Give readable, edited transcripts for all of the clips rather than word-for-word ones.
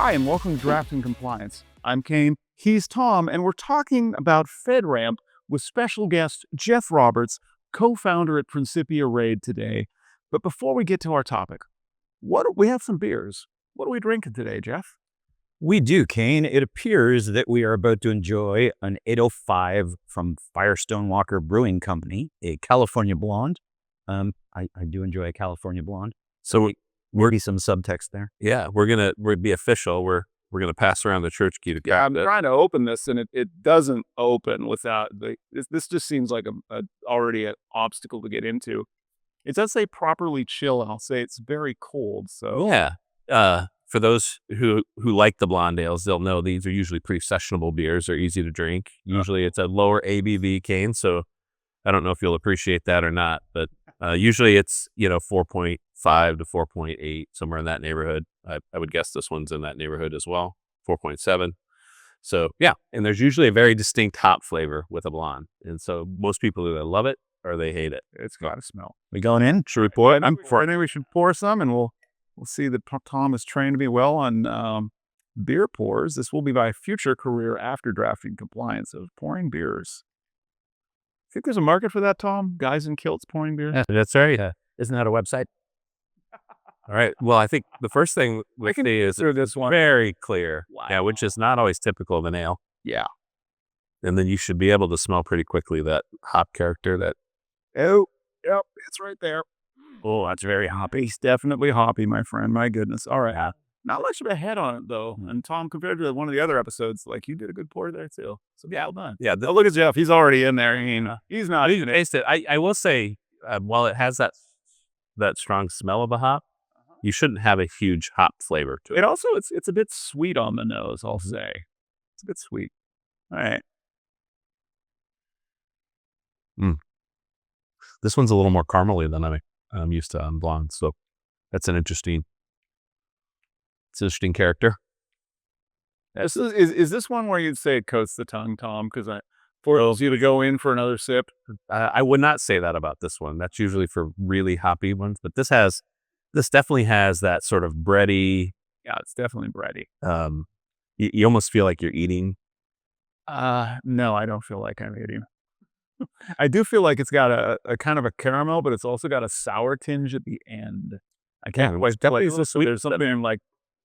Hi, and welcome to Draft and Compliance. I'm Kane, he's Tom, and we're talking about FedRAMP with special guest Jeff Roberts, co-founder at Principia Raid today. But before we get to our topic, we have some beers. What are we drinking today, Jeff? We do, Kane. It appears that we are about to enjoy an 805 from Firestone Walker Brewing Company, a California blonde. I do enjoy a California blonde. So Maybe some subtext there. yeah, we're be official. We're gonna pass around the church key to Yeah, I'm get trying to open this, and it doesn't open without this just seems like already an obstacle to get into. It does say properly chill, and I'll say it's very cold. So Yeah. For those who like the blonde ales, they'll know these are usually pretty sessionable beers. They're easy to drink. Usually it's a lower ABV cane, so I don't know if you'll appreciate that or not, but usually it's 4.5 to 4.8, somewhere in that neighborhood. I would guess this one's in that neighborhood as well, 4.7. So yeah, and there's usually a very distinct hop flavor with a blonde, and so most people either love it or they hate it. it's got to smell. We going in? Should we pour it? I think we should pour some, and we'll see that Tom is trained me well on beer pours. This will be my future career after drafting compliance of pouring beers. Think there's a market for that, Tom? Guys in kilts pouring beer? Yeah, that's right. Isn't that a website? All right. Well, I think the first thing we see is through this one. very clear. Wow. Yeah, which is not always typical of an ale. Yeah. And then you should be able to smell pretty quickly that hop character. That Oh, yep, it's right there. Oh, that's very hoppy. It's definitely hoppy, my friend. My goodness. All right. Not much of a head on it, though. And Tom, compared to one of the other episodes, you did a good pour there, too. So, well done. yeah, Oh, look at Jeff. He's already in there. He's not you can taste it. I will say, while it has that strong smell of a hop, you shouldn't have a huge hop flavor to it. It also, it's a bit sweet on the nose, I'll say. It's a bit sweet. All right. This one's a little more caramely than I'm used to on blonde. So that's an interesting character. Is this one where you'd say it coats the tongue, Tom? Because forces you to go in for another sip? I would not say that about this one. That's usually for really hoppy ones, but this definitely has that sort of bready. Yeah, it's definitely bready. You almost feel like you're eating. No, I don't feel like I'm eating. I do feel like it's got a kind of a caramel, but it's also got a sour tinge at the end. I can't quite tell. There's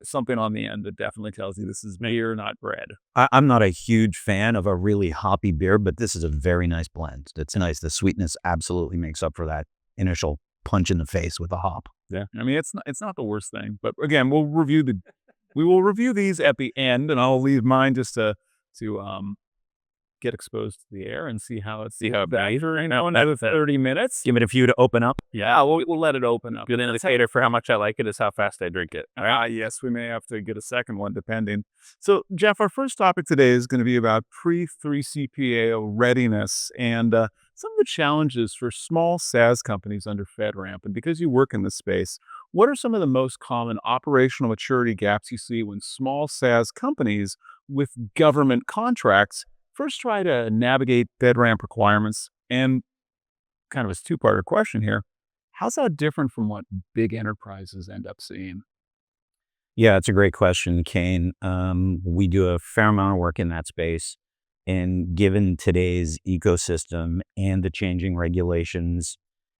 something on the end that definitely tells you this is beer, not bread. I'm not a huge fan of a really hoppy beer, but this is a very nice blend. It's nice. The sweetness absolutely makes up for that initial punch in the face with the hop. Yeah, I mean it's not the worst thing, but again, we will review these at the end, and I'll leave mine just to get exposed to the air and see how it's for another 30 minutes. Give it a few to open up. Yeah, we'll let it open up. Good indicator for how much I like it is how fast I drink it. Yes, we may have to get a second one depending. So, Jeff, our first topic today is going to be about pre-3CPAO readiness and some of the challenges for small SaaS companies under FedRAMP. And because you work in this space, what are some of the most common operational maturity gaps you see when small SaaS companies with government contracts first try to navigate FedRAMP requirements? And kind of a two-parter question here, how's that different from what big enterprises end up seeing? Yeah, it's a great question, Kane. We do a fair amount of work in that space. And given today's ecosystem and the changing regulations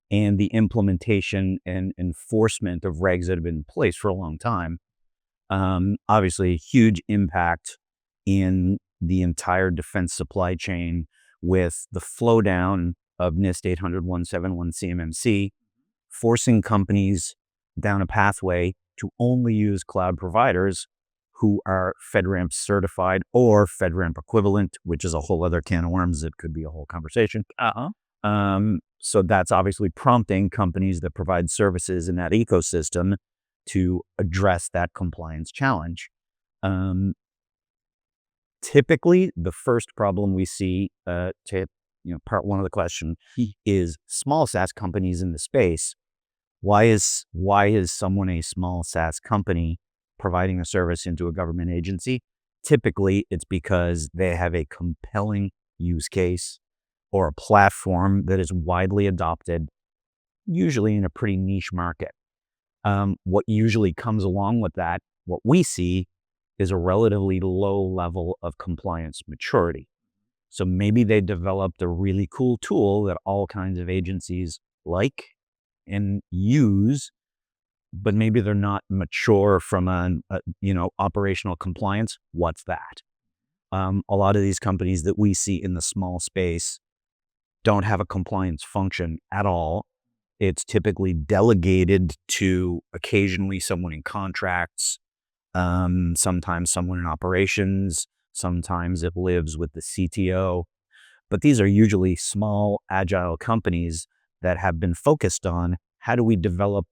and the implementation and enforcement of regs that have been in place for a long time, obviously a huge impact in the entire defense supply chain with the flow down of NIST 800-171 CMMC, forcing companies down a pathway to only use cloud providers who are FedRAMP certified or FedRAMP equivalent, which is a whole other can of worms. It could be a whole conversation. So that's obviously prompting companies that provide services in that ecosystem to address that compliance challenge. Typically, the first problem we see, part one of the question is small SaaS companies in the space. Why is someone a small SaaS company providing a service into a government agency? Typically, it's because they have a compelling use case or a platform that is widely adopted, usually in a pretty niche market. What usually comes along with that, what we see, is a relatively low level of compliance maturity. So maybe they developed a really cool tool that all kinds of agencies like and use, but maybe they're not mature from operational compliance. What's that? A lot of these companies that we see in the small space don't have a compliance function at all. It's typically delegated to occasionally someone in contracts, sometimes someone in operations, sometimes it lives with the CTO. But these are usually small, agile companies that have been focused on how do we develop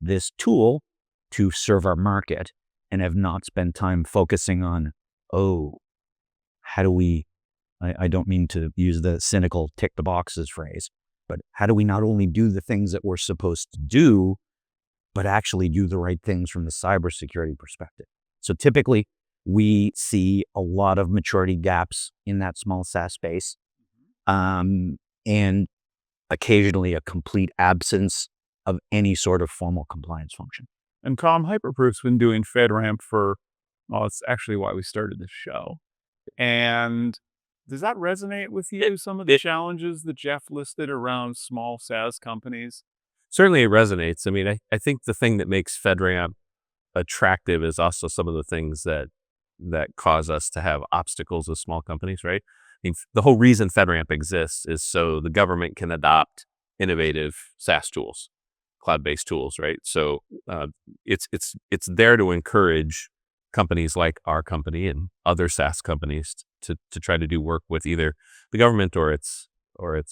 this tool to serve our market and have not spent time focusing on, oh, how do we, I don't mean to use the cynical tick the boxes phrase, but how do we not only do the things that we're supposed to do, but actually do the right things from the cybersecurity perspective? So typically, we see a lot of maturity gaps in that small SaaS space, and occasionally a complete absence of any sort of formal compliance function. And Calm Hyperproof's been doing FedRAMP for, well, it's actually why we started this show. And does that resonate with you, some of the challenges that Jeff listed around small SaaS companies? Certainly it resonates. I mean, I think the thing that makes FedRAMP attractive is also some of the things that cause us to have obstacles as small companies, right? I mean, the whole reason FedRAMP exists is so the government can adopt innovative SaaS tools, cloud-based tools, right? So it's there to encourage companies like our company and other SaaS companies to try to do work with either the government or its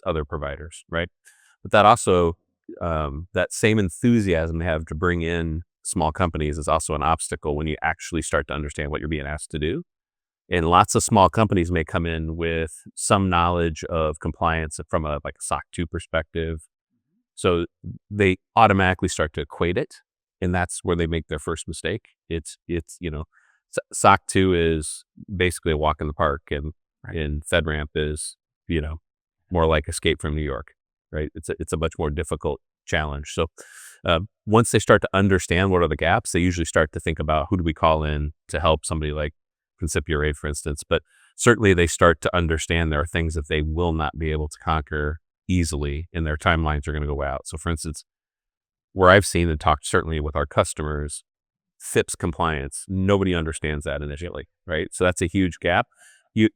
other providers, right? But that also that same enthusiasm they have to bring in small companies is also an obstacle when you actually start to understand what you're being asked to do. And lots of small companies may come in with some knowledge of compliance from a SOC 2 perspective. So they automatically start to equate it, and that's where they make their first mistake. It's SOC 2 is basically a walk in the park, and FedRAMP is more like Escape from New York, right? It's a much more difficult challenge. So once they start to understand what are the gaps, they usually start to think about who do we call in to help somebody like Principia Raid, for instance. But certainly they start to understand there are things that they will not be able to conquer easily, and their timelines are going to go out. So for instance, where I've seen and talked certainly with our customers, FIPS compliance, nobody understands that initially, right? So that's a huge gap.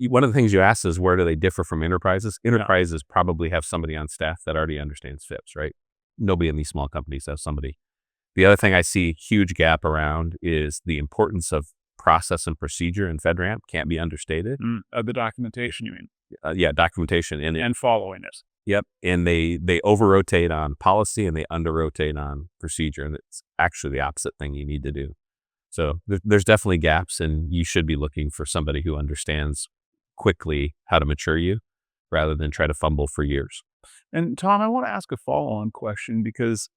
One of the things you asked is where do they differ from enterprises? Enterprises probably have somebody on staff that already understands FIPS, right? Nobody in these small companies has somebody. The other thing I see huge gap around is the importance of process and procedure in FedRAMP can't be understated. The documentation, you mean? Yeah, documentation And following it. Yep. And they over-rotate on policy and they under-rotate on procedure. And it's actually the opposite thing you need to do. So there's definitely gaps, and you should be looking for somebody who understands quickly how to mature you rather than try to fumble for years. And Tom, I want to ask a follow-on question because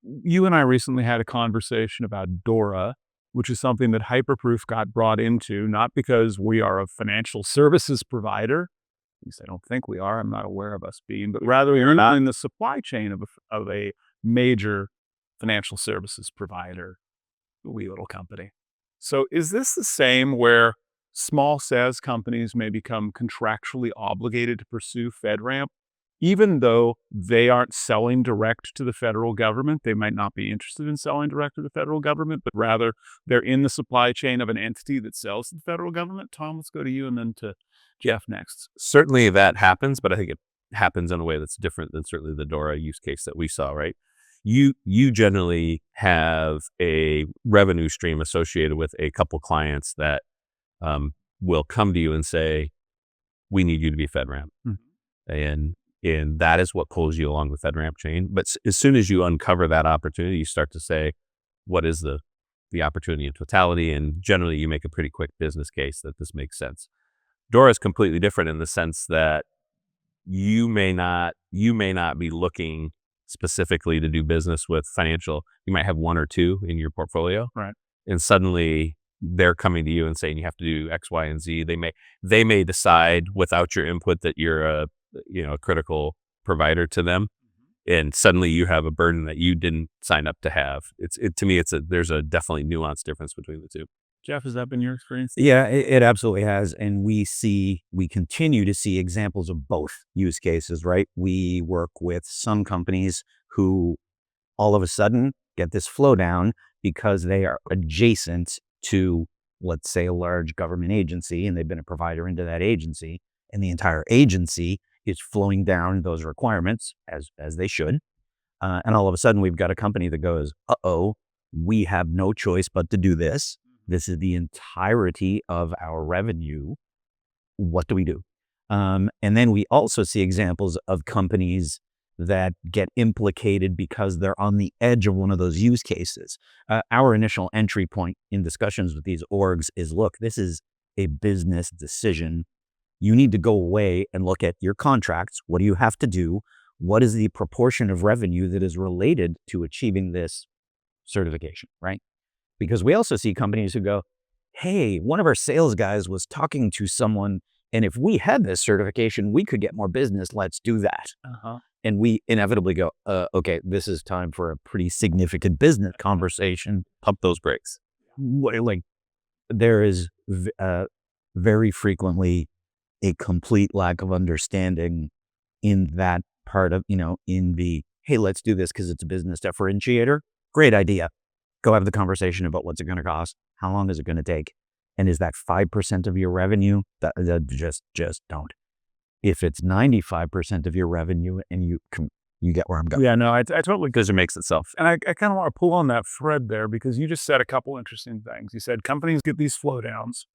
you and I recently had a conversation about DORA, which is something that Hyperproof got brought into, not because we are a financial services provider. At least I don't think we are. I'm not aware of us being, but rather we are not in the supply chain of a major financial services provider, a wee little company. So is this the same where small SaaS companies may become contractually obligated to pursue FedRAMP, even though they aren't selling direct to the federal government? They might not be interested in selling direct to the federal government, but rather they're in the supply chain of an entity that sells to the federal government. Tom, let's go to you and then to Jeff next. Certainly that happens, but I think it happens in a way that's different than certainly the DORA use case that we saw, right? You generally have a revenue stream associated with a couple clients that will come to you and say, we need you to be FedRAMP. And that is what pulls you along the FedRAMP chain. But as soon as you uncover that opportunity, you start to say, what is the opportunity in totality? And generally you make a pretty quick business case that this makes sense. DORA is completely different in the sense that you may not be looking specifically to do business with financial. You might have one or two in your portfolio, right? And suddenly they're coming to you and saying you have to do X, Y, and Z. They may decide without your input that you're a critical provider to them, and suddenly you have a burden that you didn't sign up to have. To me, there's a definitely nuanced difference between the two. Jeff, has that been your experience? Yeah, it absolutely has. And we continue to see examples of both use cases, right? We work with some companies who all of a sudden get this flow down because they are adjacent to, let's say, a large government agency, and they've been a provider into that agency, and the entire agency is flowing down those requirements as they should. And all of a sudden, we've got a company that goes, "Uh-oh, we have no choice but to do this. This is the entirety of our revenue. What do we do?" And then we also see examples of companies that get implicated because they're on the edge of one of those use cases. Our initial entry point in discussions with these orgs is, look, this is a business decision. You need to go away and look at your contracts. What do you have to do? What is the proportion of revenue that is related to achieving this certification, right? Because we also see companies who go, hey, one of our sales guys was talking to someone, and if we had this certification, we could get more business. Let's do that. Uh-huh. And we inevitably go, okay, this is time for a pretty significant business conversation. Pump those brakes. Like there is very frequently a complete lack of understanding in that part of, in the, hey, let's do this because it's a business differentiator. Great idea. Go have the conversation about what's it going to cost? How long is it going to take? And is that 5% of your revenue? That just don't. If it's 95% of your revenue and you get where I'm going. Yeah, no, I totally, Because it makes itself. and I kind of want to pull on that thread there because you just said a couple interesting things. You said companies get these flow downs,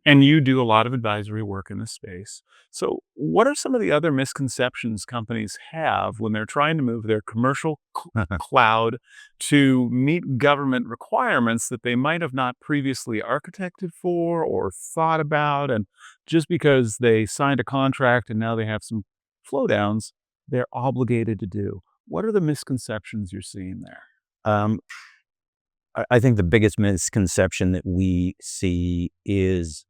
and you do a lot of advisory work in this space. So, what are some of the other misconceptions companies have when they're trying to move their commercial cloud to meet government requirements that they might have not previously architected for or thought about? And just because they signed a contract and now they have some flow downs, they're obligated to do. What are the misconceptions you're seeing there? Um, I think the biggest misconception that we see is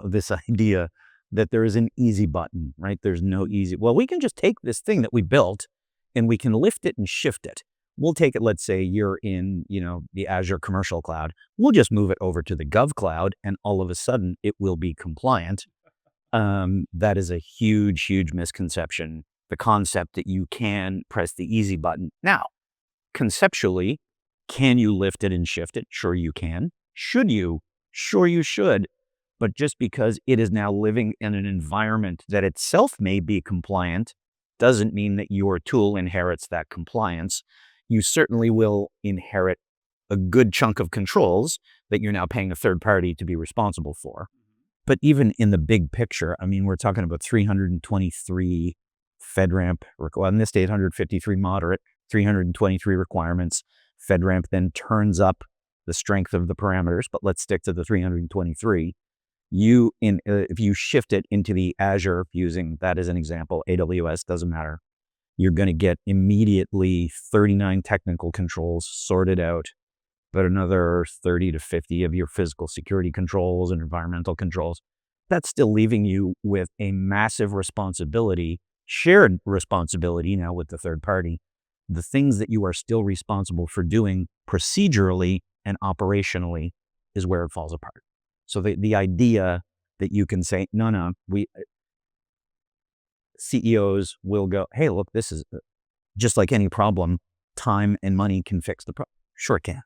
this idea that there is an easy button, right? There's no easy, well, we can just take this thing that we built and we can lift it and shift it. We'll take it, let's say you're in, the Azure commercial cloud. We'll just move it over to the Gov cloud and all of a sudden it will be compliant. That is a huge, huge misconception. The concept that you can press the easy button. Now, conceptually, can you lift it and shift it? Sure you can. Should you? Sure you should. But just because it is now living in an environment that itself may be compliant doesn't mean that your tool inherits that compliance. You certainly will inherit a good chunk of controls that you're now paying a third party to be responsible for. But even in the big picture, I mean, we're talking about 323 FedRAMP, in this day, 853 moderate, 323 requirements. FedRAMP then turns up the strength of the parameters, but let's stick to the 323. If you shift it into the Azure, using that as an example, AWS, doesn't matter. You're going to get immediately 39 technical controls sorted out, but another 30 to 50 of your physical security controls and environmental controls. That's still leaving you with a massive responsibility, shared responsibility now with the third party. The things that you are still responsible for doing procedurally and operationally is where it falls apart. So the idea that you can say, no, CEOs will go, hey, look, this is just like any problem, time and money can fix the problem. Sure it can,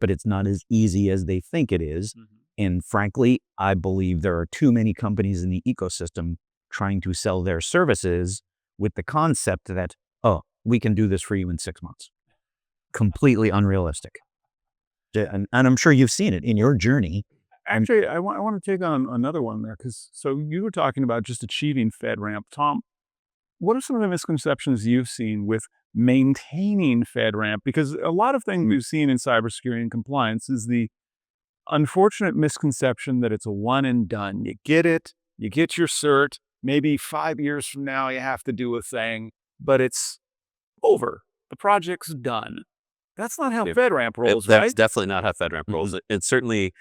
but it's not as easy as they think it is. Mm-hmm. And frankly, I believe there are too many companies in the ecosystem trying to sell their services with the concept that, oh, we can do this for you in 6 months. Completely unrealistic. And I'm sure you've seen it in your journey. Actually, I want to take on another one there because so you were talking about just achieving FedRAMP. Tom, what are some of the misconceptions you've seen with maintaining FedRAMP? Because a lot of things we've seen in cybersecurity and compliance is the unfortunate misconception that it's a one and done. You get it, you get your cert, maybe 5 years from now you have to do a thing, but it's over. The project's done. That's not how FedRAMP rolls, right? That's definitely not how FedRAMP rolls. It's certainly,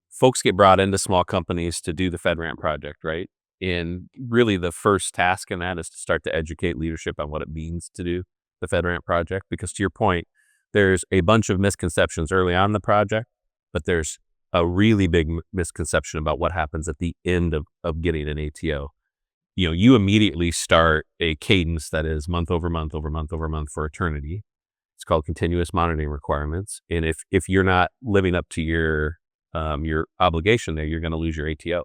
folks get brought into small companies to do the FedRAMP project, right? And really the first task in that is to start to educate leadership on what it means to do the FedRAMP project. Because to your point, there's a bunch of misconceptions early on in the project, but there's a really big misconception about what happens at the end of getting an ATO. You immediately start a cadence that is month over month over month over month for eternity. It's called continuous monitoring requirements. And if you're not living up to your obligation there, you're going to lose your ATO.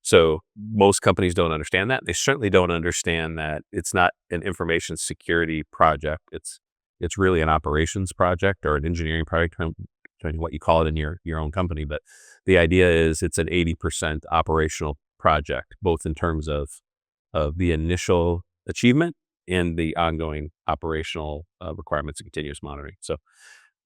So most companies don't understand that. They certainly don't understand that it's not an information security project. It's really an operations project or an engineering project, depending on what you call it in your own company. But the idea is it's an 80% operational project, both in terms of the initial achievement and the ongoing operational requirements and continuous monitoring. So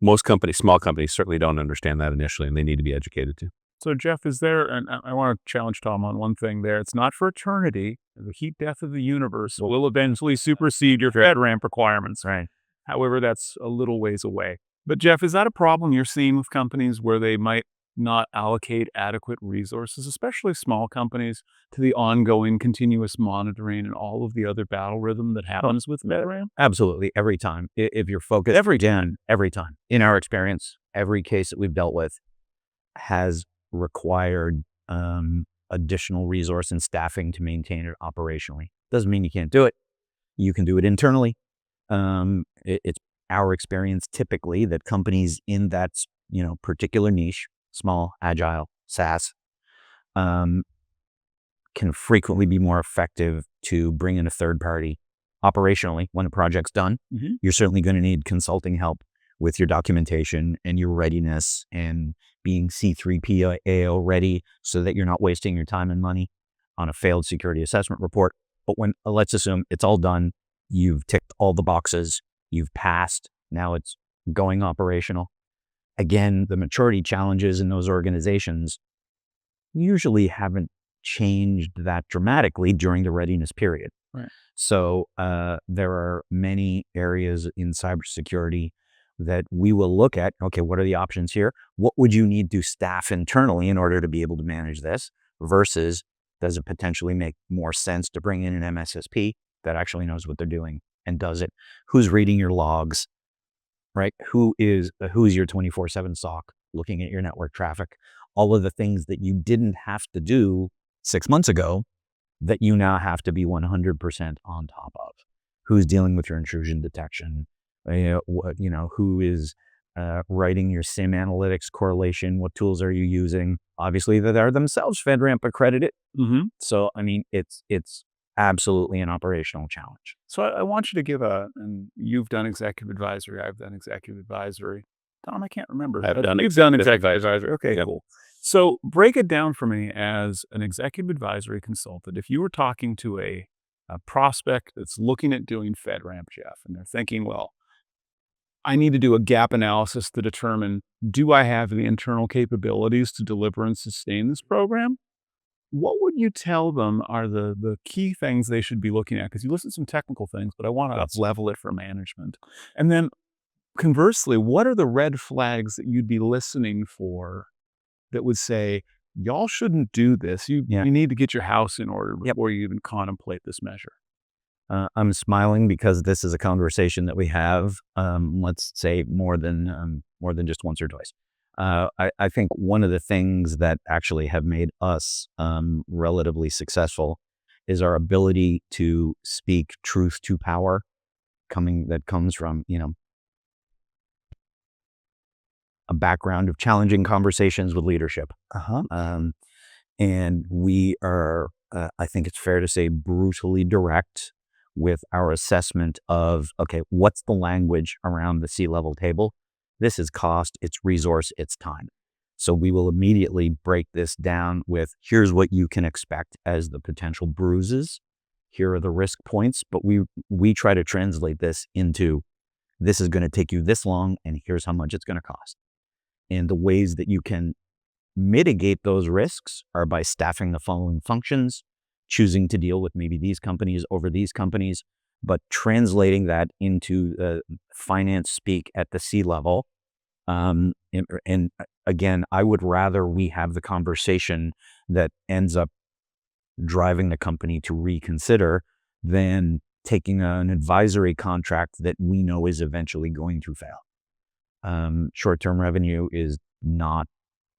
most companies, small companies, certainly don't understand that initially, and they need to be educated to. So, Jeff, is there, and I want to challenge Tom on one thing there. It's not for eternity. The heat death of the universe will eventually supersede your FedRAMP requirements. Right. However, that's a little ways away. But, Jeff, is that a problem you're seeing with companies where they might not allocate adequate resources, especially small companies, to the ongoing continuous monitoring and all of the other battle rhythm that happens with FedRAMP? Absolutely. Every time. If you're focused, every time. In our experience, every case that we've dealt with has required additional resource and staffing to maintain it operationally. Doesn't mean you can't do it. You can do it internally. It's our experience typically that companies in that particular niche, small, agile, SaaS, can frequently be more effective to bring in a third party operationally when a project's done. Mm-hmm. You're certainly going to need consulting help with your documentation and your readiness and being C3PAO ready so that you're not wasting your time and money on a failed security assessment report. But let's assume it's all done, you've ticked all the boxes, you've passed, now it's going operational. Again, the maturity challenges in those organizations usually haven't changed that dramatically during the readiness period. Right. So there are many areas in cybersecurity that we will look at. Okay, what are the options here? What would you need to staff internally in order to be able to manage this? Versus, does it potentially make more sense to bring in an MSSP that actually knows what they're doing and does it? Who's reading your logs, right? Who's your 24/7 SOC looking at your network traffic? All of the things that you didn't have to do 6 months ago that you now have to be 100% on top of. Who's dealing with your intrusion detection? Who is writing your SIM analytics correlation? What tools are you using? Obviously, that are themselves FedRAMP accredited. Mm-hmm. So, I mean, it's absolutely an operational challenge. So I want you to give and you've done executive advisory, I've done executive advisory. Tom, I can't remember. I've done You've done executive advisory. Okay, Yep. cool. So break it down for me as an executive advisory consultant. If you were talking to a prospect that's looking at doing FedRAMP, Jeff, and they're thinking, well, I need to do a gap analysis to determine, do I have the internal capabilities to deliver and sustain this program? What would you tell them are the key things they should be looking at? Because you listed some technical things, but I want to level it for management. And then conversely, what are the red flags that you'd be listening for that would say, y'all shouldn't do this. You need to get your house in order before you even contemplate this measure? I'm smiling because this is a conversation that we have, let's say more than just once or twice. I think one of the things that actually have made us relatively successful is our ability to speak truth to power, that comes from a background of challenging conversations with leadership. And we are, I think it's fair to say, brutally direct with our assessment of, okay, what's the language around the C-level table? This is cost, it's resource, it's time. So we will immediately break this down with, here's what you can expect as the potential bruises. Here are the risk points, but we try to translate this into, this is going to take you this long, and here's how much it's going to cost. And the ways that you can mitigate those risks are by staffing the following functions, choosing to deal with maybe these companies over these companies, but translating that into finance speak at the C-level. And again, I would rather we have the conversation that ends up driving the company to reconsider than taking an advisory contract that we know is eventually going to fail. Short-term revenue is not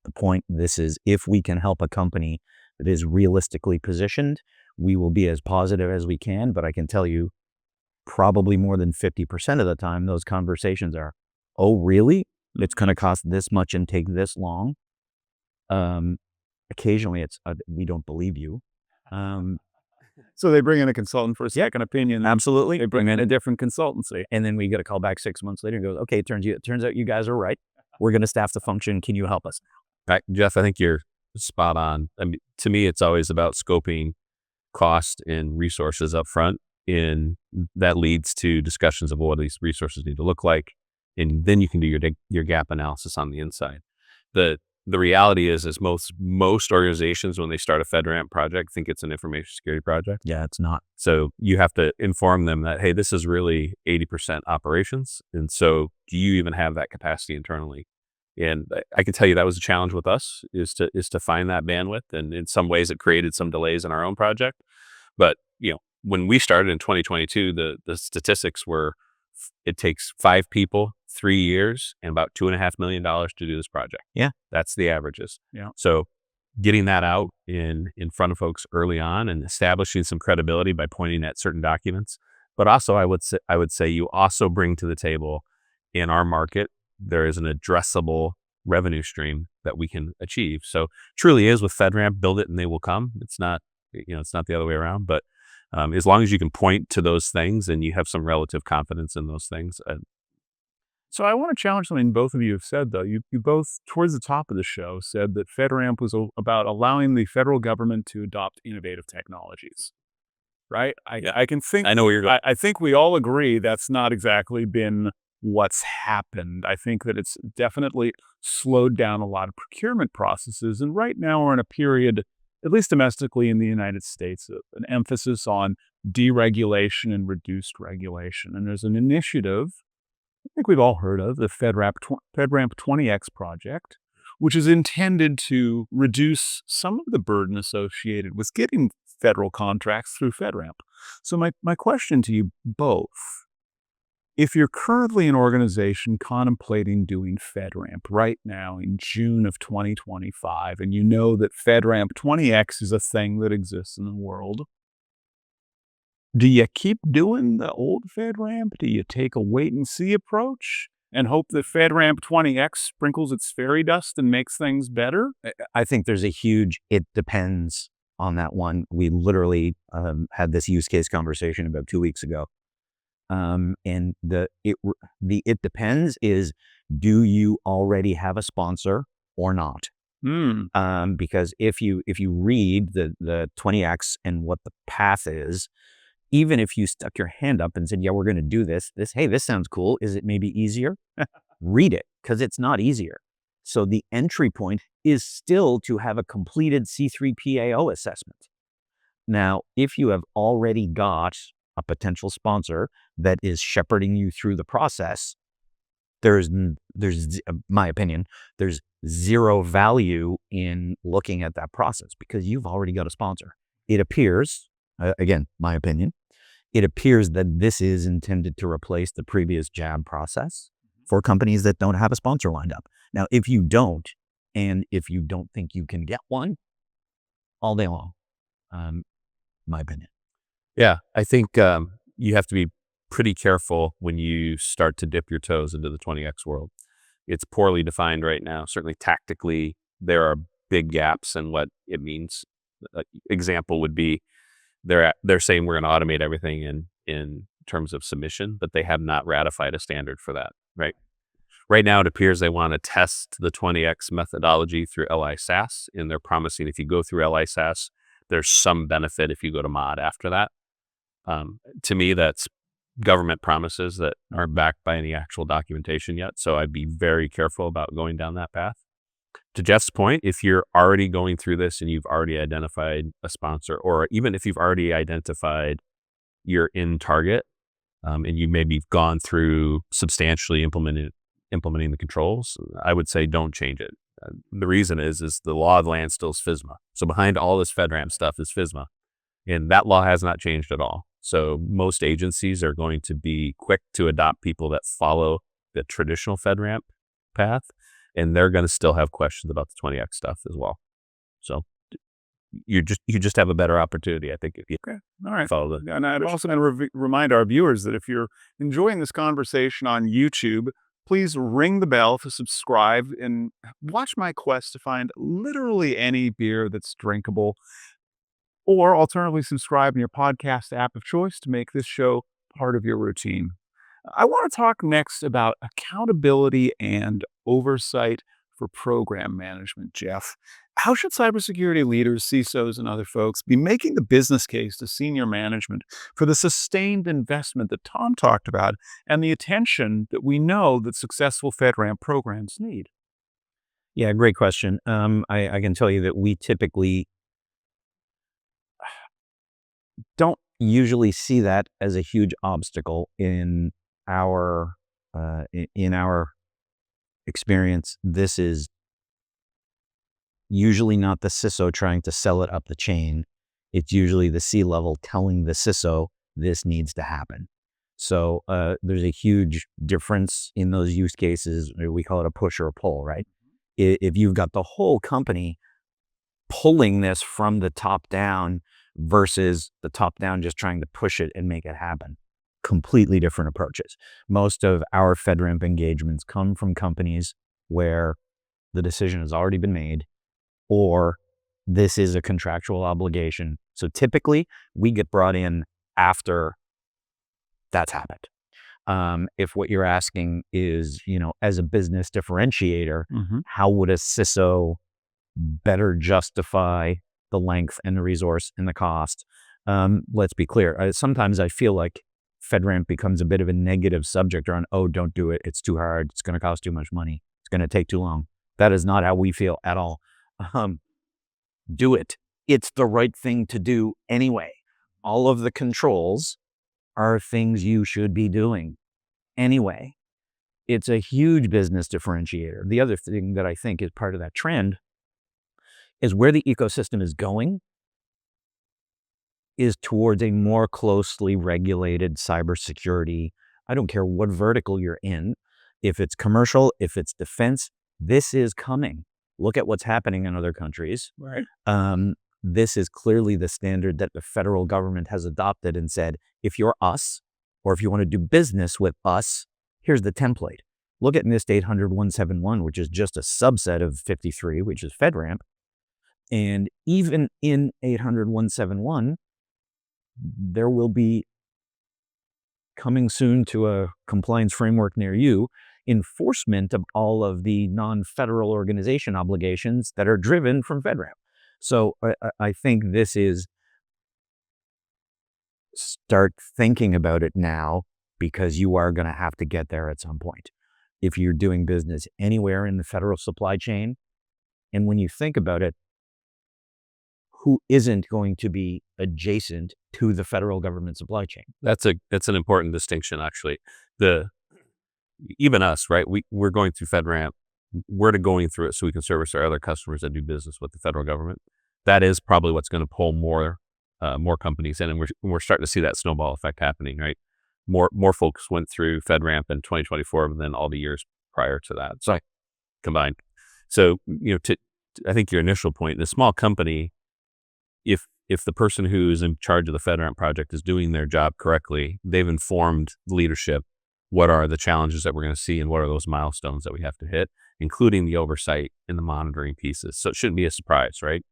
the point. This is, if we can help a company that is realistically positioned, we will be as positive as we can. But I can tell you, probably more than 50% of the time, those conversations are, oh, really? It's going to cost this much and take this long. Occasionally it's, we don't believe you. So they bring in a consultant for a second opinion. Absolutely. They bring in a different consultancy. And then we get a call back 6 months later and goes, okay, it turns out you guys are right. We're going to staff the function. Can you help us? Right, Jeff, I think you're spot on. I mean, to me, it's always about scoping cost and resources up front, and that leads to discussions of what these resources need to look like, and then you can do your gap analysis on the inside. The reality is most organizations, when they start a FedRAMP project, think it's an information security project. Yeah, it's not. So you have to inform them that, hey, this is really 80% operations, and so do you even have that capacity internally? And I can tell you that was a challenge with us, is to find that bandwidth, and in some ways it created some delays in our own project. But when we started in 2022, the statistics were it takes 5 people, 3 years, and about $2.5 million to do this project. Yeah, that's the averages. Yeah. So getting that out in front of folks early on and establishing some credibility by pointing at certain documents. But also, I would say you also bring to the table, in our market, there is an addressable revenue stream that we can achieve. So truly is with FedRAMP, build it and they will come. It's not the other way around, but as long as you can point to those things and you have some relative confidence in those things. So I want to challenge something both of you have said, though. You both, towards the top of the show, said that FedRAMP was about allowing the federal government to adopt innovative technologies, right? I can think, I know where you're going. I think we all agree that's not exactly been what's happened. I think that it's definitely slowed down a lot of procurement processes. And right now we're in a period, at least domestically in the United States, an emphasis on deregulation and reduced regulation. And there's an initiative I think we've all heard of, the FedRAMP 20X project, which is intended to reduce some of the burden associated with getting federal contracts through FedRAMP. So my question to you both, if you're currently an organization contemplating doing FedRAMP right now in June of 2025, and you know that FedRAMP 20X is a thing that exists in the world, do you keep doing the old FedRAMP? Do you take a wait-and-see approach and hope that FedRAMP 20X sprinkles its fairy dust and makes things better? I think there's a huge "it depends" on that one. We literally had this use case conversation about 2 weeks ago. And the "it depends" is, do you already have a sponsor or not? Because if you read the 20X and what the path is, even if you stuck your hand up and said, yeah, we're going to do this, hey, this sounds cool. Is it maybe easier? Read it, because it's not easier. So the entry point is still to have a completed C3PAO assessment. Now, if you have already got a potential sponsor that is shepherding you through the process, there's my opinion, there's zero value in looking at that process, because you've already got a sponsor. It appears, again, my opinion, it appears that this is intended to replace the previous JAB process for companies that don't have a sponsor lined up. Now, if you don't, and if you don't think you can get one, all day long, my opinion. Yeah, I think you have to be pretty careful when you start to dip your toes into the 20X world. It's poorly defined right now. Certainly tactically, there are big gaps in what it means. Example would be, they're saying we're going to automate everything in terms of submission, but they have not ratified a standard for that, right? Right now, it appears they want to test the 20X methodology through LI SaaS, and they're promising if you go through LI SaaS, there's some benefit if you go to mod after that. To me, that's government promises that aren't backed by any actual documentation yet, so I'd be very careful about going down that path. To Jeff's point, if you're already going through this and you've already identified a sponsor, or even if you've already identified your in target, and you maybe gone through substantially implementing the controls, I would say don't change it. The reason is the law of the land still is FSMA. So behind all this FedRAMP stuff is FSMA, and that law has not changed at all. So most agencies are going to be quick to adopt people that follow the traditional FedRAMP path. and they're going to still have questions about the 20x stuff as well. So you just have a better opportunity, I think, if you Okay. All right. follow the. And I'd also going to remind our viewers that if you're enjoying this conversation on YouTube, please ring the bell to subscribe and watch my quest to find literally any beer that's drinkable. Or alternatively, subscribe in your podcast app of choice to make this show part of your routine. I want to talk next about accountability and oversight for program management, Jeff. How should cybersecurity leaders, CISOs, and other folks be making the business case to senior management for the sustained investment that Tom talked about and the attention that we know that successful FedRAMP programs need? Yeah, great question. I can tell you that we typically don't usually see that as a huge obstacle our in our experience. This is usually not the CISO trying to sell it up the chain. It's usually the C-level telling the CISO this needs to happen. So there's a huge difference in those use cases. We call it a push or a pull, right? If you've got the whole company pulling this from the top down versus the top down just trying to push it and make it happen, completely different approaches. Most of our FedRAMP engagements come from companies where the decision has already been made, or this is a contractual obligation. So typically we get brought in after that's happened. If what you're asking is, as a business differentiator, Mm-hmm. how would a CISO better justify the length and the resource and the cost? Let's be clear. Sometimes I feel like FedRAMP becomes a bit of a negative subject around, oh, don't do it. It's too hard. It's going to cost too much money. It's going to take too long. That is not how we feel at all. Do it. It's the right thing to do anyway. All of the controls are things you should be doing anyway. It's a huge business differentiator. The other thing that I think is part of that trend is where the ecosystem is going is towards a more closely regulated cybersecurity. I don't care what vertical you're in. If it's commercial, if it's defense, this is coming. Look at what's happening in other countries. Right. This is clearly the standard that the federal government has adopted and said, if you're us, or if you want to do business with us, here's the template. Look at NIST 800-171, which is just a subset of 53, which is FedRAMP. And even in 800-171, there will be, coming soon to a compliance framework near you, enforcement of all of the non-federal organization obligations that are driven from FedRAMP. So I think this is, start thinking about it now, because you are going to have to get there at some point if you're doing business anywhere in the federal supply chain. And when you think about it, who isn't going to be adjacent to the federal government supply chain? That's an important distinction, actually. Even us, right? We're going through FedRAMP. We're going through it so we can service our other customers that do business with the federal government. That is probably what's going to pull more companies in, and we're starting to see that snowball effect happening, right? More folks went through FedRAMP in 2024 than all the years prior to that. So combined. So I think your initial point, in a small company, if the person who's in charge of the FedRAMP project is doing their job correctly, they've informed leadership what are the challenges that we're going to see and what are those milestones that we have to hit, including the oversight and the monitoring pieces. So it shouldn't be a surprise, right?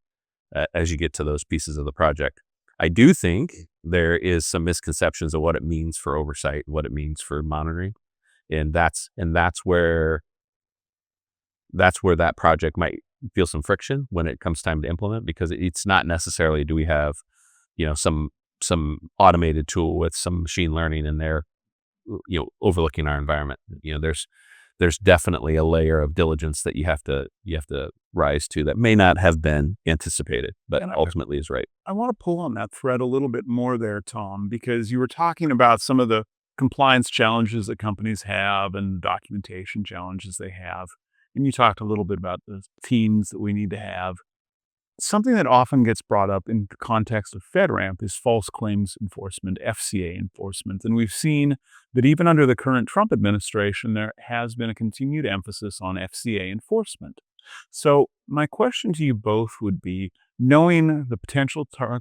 As you get to those pieces of the project. I do think there is some misconceptions of what it means for oversight, what it means for monitoring. And that's where that project might feel some friction when it comes time to implement, because it's not necessarily, do we have, some automated tool with some machine learning in there, overlooking our environment. There's definitely a layer of diligence that you have to rise to that may not have been anticipated, but ultimately is right. I want to pull on that thread a little bit more there, Tom, because you were talking about some of the compliance challenges that companies have and documentation challenges they have. And you talked a little bit about the teams that we need to have. Something that often gets brought up in the context of FedRAMP is false claims enforcement, FCA enforcement. And we've seen that even under the current Trump administration, there has been a continued emphasis on FCA enforcement. So, my question to you both would be, knowing the potential total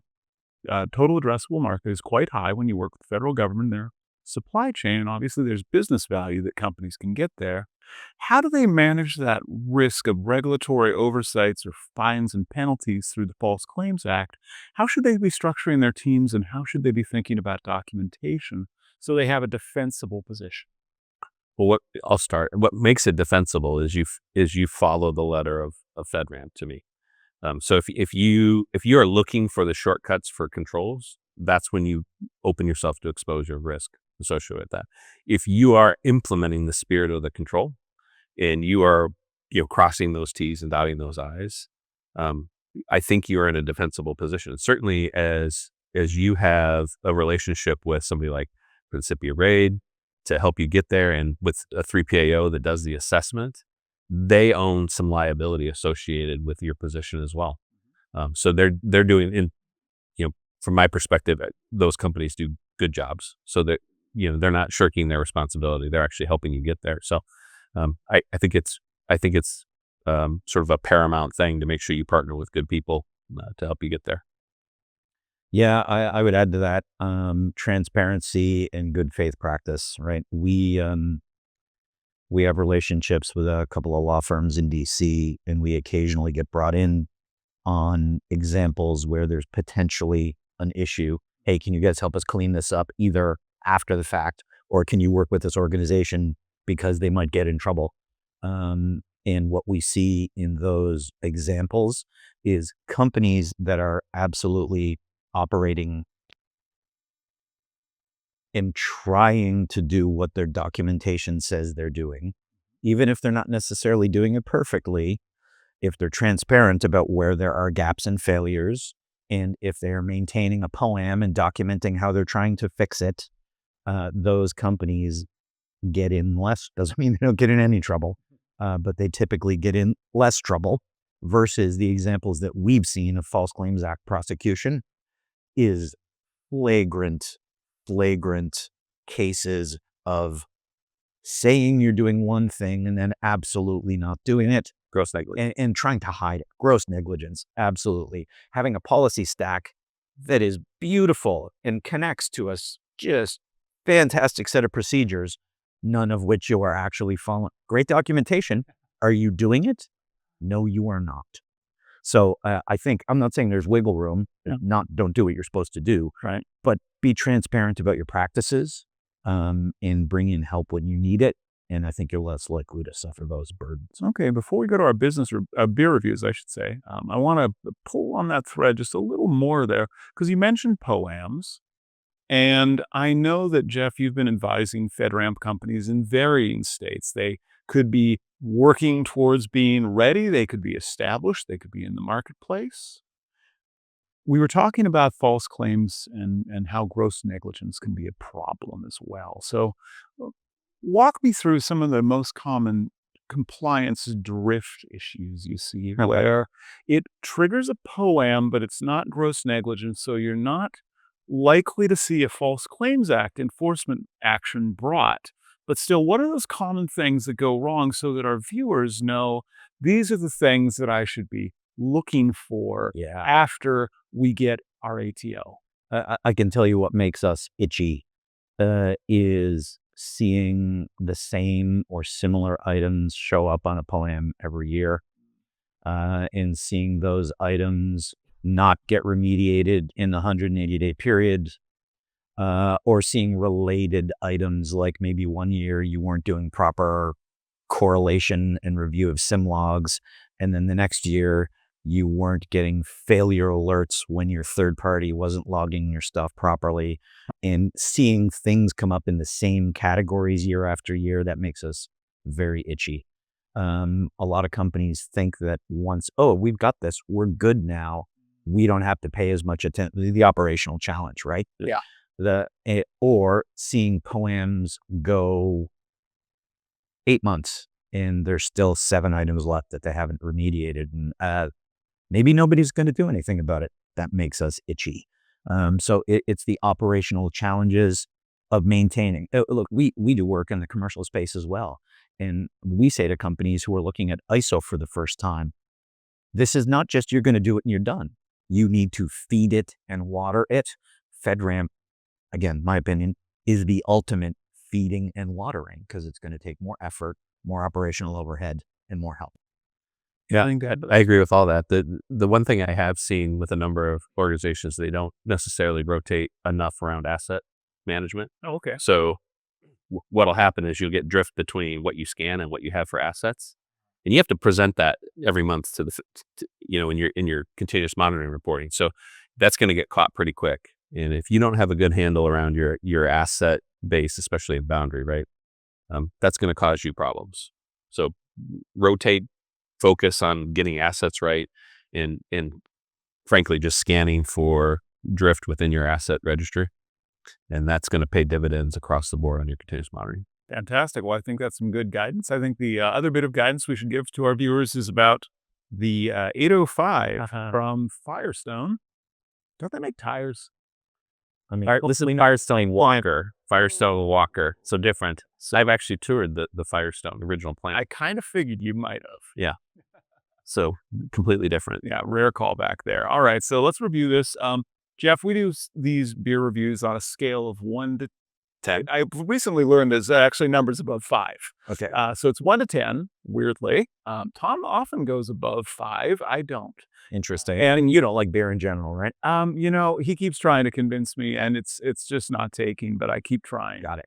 addressable market is quite high when you work with the federal government, their supply chain, and obviously there's business value that companies can get there. How do they manage that risk of regulatory oversights or fines and penalties through the False Claims Act? How should they be structuring their teams and how should they be thinking about documentation so they have a defensible position? Well, I'll start. What makes it defensible is you follow the letter of FedRAMP to me. So if you are looking for the shortcuts for controls, that's when you open yourself to exposure risk associated with that. If you are implementing the spirit of the control and you are crossing those T's and dotting those I's, um, I think you are in a defensible position. Certainly, as you have a relationship with somebody like Principia Raid to help you get there, and with a 3PAO that does the assessment, they own some liability associated with your position as well. So they're doing from my perspective, those companies do good jobs. So that they're not shirking their responsibility; they're actually helping you get there. So I think it's sort of a paramount thing to make sure you partner with good people to help you get there. Yeah, I would add to that, transparency and good faith practice, right? We have relationships with a couple of law firms in DC, and we occasionally get brought in on examples where there's potentially an issue. Hey, can you guys help us clean this up either after the fact, or can you work with this organization because they might get in trouble? And what we see in those examples is companies that are absolutely operating and trying to do what their documentation says they're doing, even if they're not necessarily doing it perfectly, if they're transparent about where there are gaps and failures, and if they're maintaining a POAM and documenting how they're trying to fix it, those companies get in less. Doesn't mean they don't get in any trouble, but they typically get in less trouble versus the examples that we've seen of False Claims Act prosecution is flagrant, flagrant cases of saying you're doing one thing and then absolutely not doing it. Gross negligence. And trying to hide it. Gross negligence, absolutely. Having a policy stack that is beautiful and connects to us just fantastic set of procedures, none of which you are actually following. Great documentation. Are you doing it? No, you are not. So I think, I'm not saying there's wiggle room, don't do what you're supposed to do, Right. but be transparent about your practices, and bring in help when you need it. And I think you're less likely to suffer those burdens. Okay, before we go to our beer reviews, I should say, I want to pull on that thread just a little more there because you mentioned POAMs. And I know that, Jeff, you've been advising FedRAMP companies in varying states. They could be working towards being ready, they could be established, they could be in the marketplace. We were talking about false claims and how gross negligence can be a problem as well. So, uh, walk me through some of the most common compliance drift issues you see where it triggers a POAM, but it's not gross negligence. So, you're not likely to see a False Claims Act enforcement action brought. But still, what are those common things that go wrong so that our viewers know these are the things that I should be looking for Yeah. after we get our ATO? I can tell you what makes us itchy is seeing the same or similar items show up on a POAM every year, and seeing those items not get remediated in the 180-day period, or seeing related items like maybe one year you weren't doing proper correlation and review of sim logs, and then the next year you weren't getting failure alerts when your third party wasn't logging your stuff properly, and seeing things come up in the same categories year after year, that makes us very itchy. A lot of companies think that once, oh, we've got this, we're good now. We don't have to pay as much attention. The operational challenge, right? Yeah. Or seeing POAMs go 8 months and there's still 7 items left that they haven't remediated. And maybe nobody's going to do anything about it. That makes us itchy. So it's the operational challenges of maintaining. Look, we do work in the commercial space as well. And we say to companies who are looking at ISO for the first time, this is not just you're going to do it and you're done. You need to feed it and water it. FedRAMP, again, my opinion, is the ultimate feeding and watering because it's going to take more effort, more operational overhead, and more help. Yeah, I agree with all that. The one thing I have seen with a number of organizations, they don't necessarily rotate enough around asset management. Oh, okay. So what'll happen is you'll get drift between what you scan and what you have for assets, and you have to present that every month to in your continuous monitoring reporting. So that's going to get caught pretty quick. And if you don't have a good handle around your asset base, especially in boundary, right, that's going to cause you problems. So rotate, focus on getting assets right, and frankly, just scanning for drift within your asset registry. And that's going to pay dividends across the board on your continuous monitoring. Fantastic. Well, I think that's some good guidance. I think the other bit of guidance we should give to our viewers is about the 805 from Firestone. Don't they make tires? I mean, This is Firestone Walker. So different. So I've actually toured the Firestone original plant. I kind of figured you might have. Yeah. So completely different. Yeah, rare callback there. All right, so let's review this. Jeff, we do these beer reviews on a scale of 1 to 10. I recently learned there's actually numbers above 5. okay. So it's 1 to 10, weirdly. Tom often goes above 5. I don't. Interesting. And you don't like beer in general, right? He keeps trying to convince me, and it's just not taking, but I keep trying. Got it.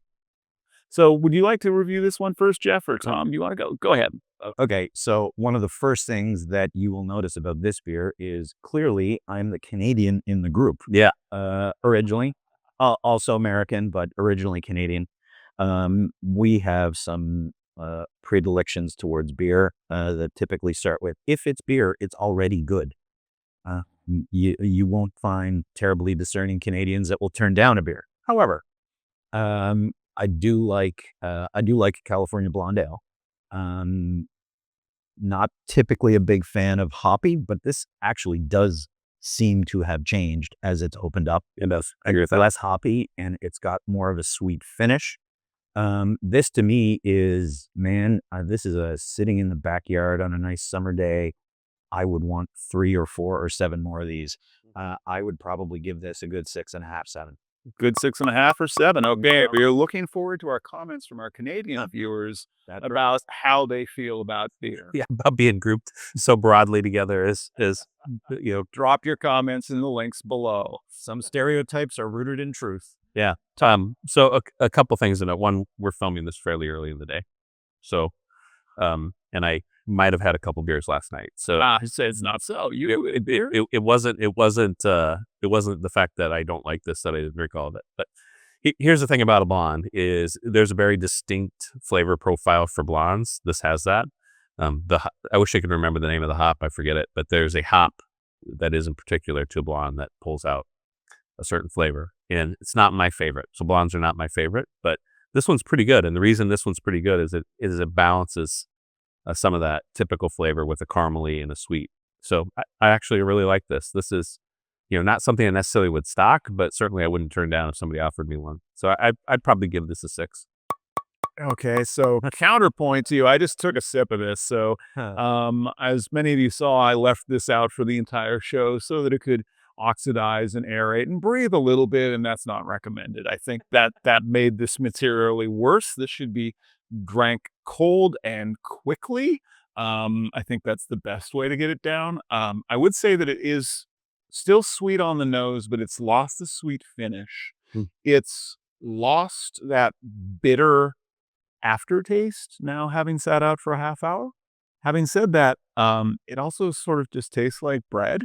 So would you like to review this one first, Jeff, or Tom? You want to go? Go ahead. Okay, so one of the first things that you will notice about this beer is clearly I'm the Canadian in the group. Yeah. Originally, also American, but originally Canadian. We have some predilections towards beer that typically start with, if it's beer, it's already good. You won't find terribly discerning Canadians that will turn down a beer. However, I do like California Blonde Ale. Not typically a big fan of hoppy, but this actually does seem to have changed as it's opened up. It does. I agree with that. Less hoppy, and it's got more of a sweet finish. This to me is, this is a sitting in the backyard on a nice summer day. I would want 3 or 4 or 7 more of these. I would probably give this a good 6.5, 7. Good 6.5 or 7. Okay, we're looking forward to our comments from our Canadian viewers about how they feel about beer. Yeah, about being grouped so broadly together is Drop your comments in the links below. Some stereotypes are rooted in truth. Yeah. So a couple things to note. One, we're filming this fairly early in the day. So, and I might have had a couple beers last night. So it's not so. It wasn't the fact that I don't like this that I didn't drink all of it. But here's the thing about a blonde is there's a very distinct flavor profile for blondes. This has that. I wish I could remember the name of the hop. I forget it. But there's a hop that is in particular to a blonde that pulls out a certain flavor. And it's not my favorite. So blondes are not my favorite. But this one's pretty good. And the reason this one's pretty good is it balances some of that typical flavor with a caramely and a sweet. So I actually really like this. This is, not something I necessarily would stock, but certainly I wouldn't turn down if somebody offered me one. So I'd probably give this a 6. Okay, so counterpoint to you, I just took a sip of this. So as many of you saw, I left this out for the entire show so that it could oxidize and aerate and breathe a little bit, and that's not recommended. I think that made this materially worse. This should be drank cold and quickly. I think that's the best way to get it down. I would say that it is still sweet on the nose, but it's lost the sweet finish. It's lost that bitter aftertaste now, having sat out for a half hour. Having said that, it also sort of just tastes like bread.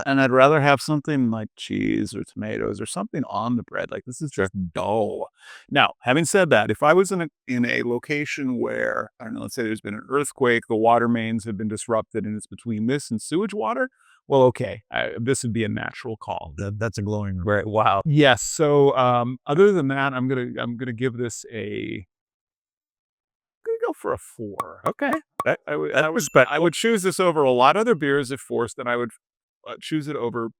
And I'd rather have something like cheese or tomatoes or something on the bread. Like, this is just dull. Now, having said that, if I was in a location where, I don't know, let's say there's been an earthquake, the water mains have been disrupted, and it's between this and sewage water, well, okay, this would be a natural call. That's a glowing review. Right. Wow. Yes. So other than that, I'm gonna give this a for a 4. Okay. I would choose this over a lot of other beers if forced, and I would choose it over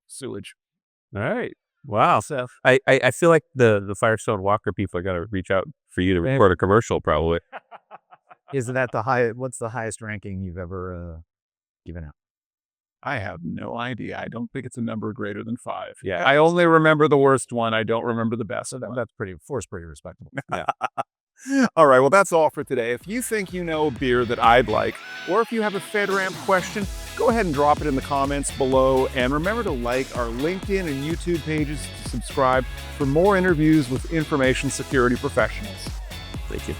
sewage. All right. Wow. So I feel like the Firestone Walker people are gonna reach out for you to record a commercial probably. Isn't that the high? What's the highest ranking you've ever given out? I have no idea. I don't think it's a number greater than 5. Yeah. I only remember the worst one. I don't remember the best one. That's pretty. Four's pretty respectable. Yeah. All right, well, that's all for today. If you think you know a beer that I'd like, or if you have a FedRAMP question, go ahead and drop it in the comments below. And remember to like our LinkedIn and YouTube pages to subscribe for more interviews with information security professionals. Thank you.